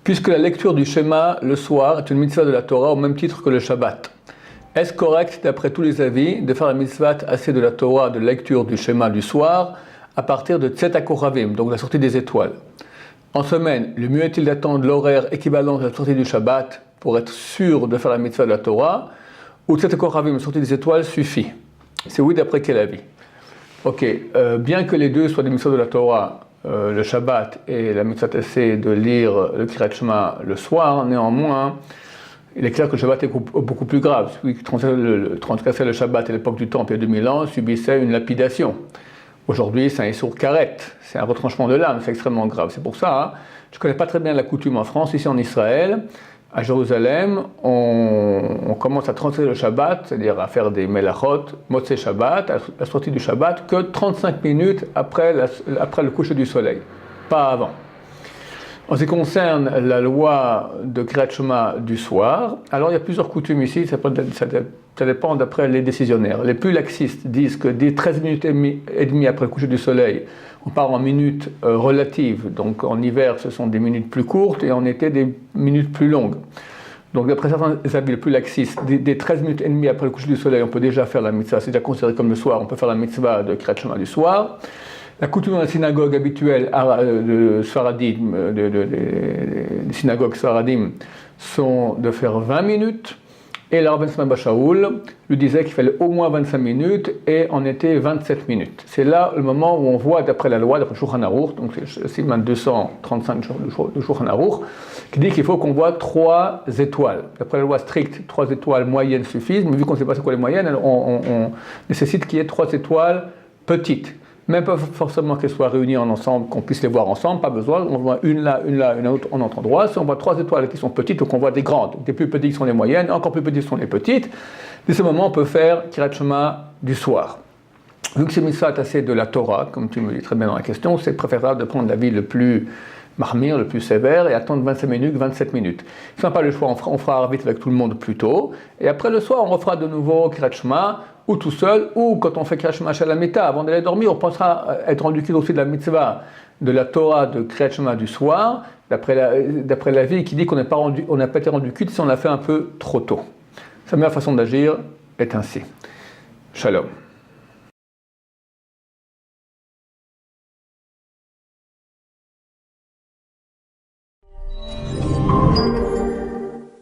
Puisque la lecture du schéma le soir est une mitzvah de la Torah au même titre que le Shabbat, est-ce correct, d'après tous les avis, de faire la mitzvah assez de la Torah de lecture du schéma du soir à partir de Tzet HaKochavim, donc la sortie des étoiles? En semaine, le mieux est-il d'attendre l'horaire équivalent de la sortie du Shabbat pour être sûr de faire la mitzvah de la Torah, ou Tzet HaKochavim, la sortie des étoiles, suffit? C'est oui, d'après quel avis? Ok, bien que les deux soient des mitzvahs de la Torah, le Shabbat et la mitzvah tassée de lire le Kriyat Shema le soir, néanmoins, il est clair que le Shabbat est beaucoup plus grave. Celui qui transgressait le Shabbat à l'époque du Temple il y a 2000 ans subissait une lapidation. Aujourd'hui, c'est un issour karet, c'est un retranchement de l'âme, c'est extrêmement grave. C'est pour ça, je ne connais pas très bien la coutume en France, ici en Israël, à Jérusalem, on commence à transgresser le Shabbat, c'est-à-dire à faire des melachot, Motzei Shabbat, à la sortie du Shabbat, que 35 minutes après le coucher du soleil, pas avant. En ce qui concerne la loi de Kriyat Shema du soir, alors il y a plusieurs coutumes ici, ça dépend d'après les décisionnaires. Les plus laxistes disent que dès 13 minutes et demie après le coucher du soleil, on part en minutes relatives, donc en hiver ce sont des minutes plus courtes et en été des minutes plus longues. Donc d'après certains avis les plus laxistes, dès 13 minutes et demie après le coucher du soleil, on peut déjà faire la mitzvah, c'est déjà considéré comme le soir, on peut faire la mitzvah de Kriyat Shema du soir. La coutume dans la synagogue habituelle de Sfaradim, des synagogues Sfaradim, sont de faire 20 minutes. Et le Rav Ben Sameh Bar Shaul lui disait qu'il fallait au moins 25 minutes et en été 27 minutes. C'est là le moment où on voit, d'après la loi, d'après le Shulchan Aruch, donc c'est le siman 235 du Shulchan Aruch, qui dit qu'il faut qu'on voit 3 étoiles. D'après la loi stricte, 3 étoiles moyennes suffisent, mais vu qu'on ne sait pas c'est quoi les moyennes, on nécessite qu'il y ait 3 étoiles petites. Même pas forcément qu'elles soient réunies en ensemble, qu'on puisse les voir ensemble, pas besoin, on voit une là, une autre en autre endroit. Si on voit 3 étoiles qui sont petites, donc on voit des grandes, des plus petites sont les moyennes, encore plus petites sont les petites. Dès ce moment, on peut faire Kriyat Shema du soir. Vu que c'est mitzvah tassée de la Torah, comme tu me dis très bien dans la question, c'est préférable de prendre l'avis le plus marmire, le plus sévère, et attendre 25 minutes, 27 minutes. Si on n'a pas le choix, on fera vite avec tout le monde plus tôt, et après le soir, on refera de nouveau Kriyat Shema, ou tout seul, ou quand on fait Kriyat Shema Shalamita, avant d'aller dormir, on pensera être rendu compte aussi de la mitzvah de la Torah de Kriyat Shema du soir, d'après l'avis qui dit qu'on n'a pas été rendu culte si on l'a fait un peu trop tôt. Sa meilleure façon d'agir est ainsi. Shalom.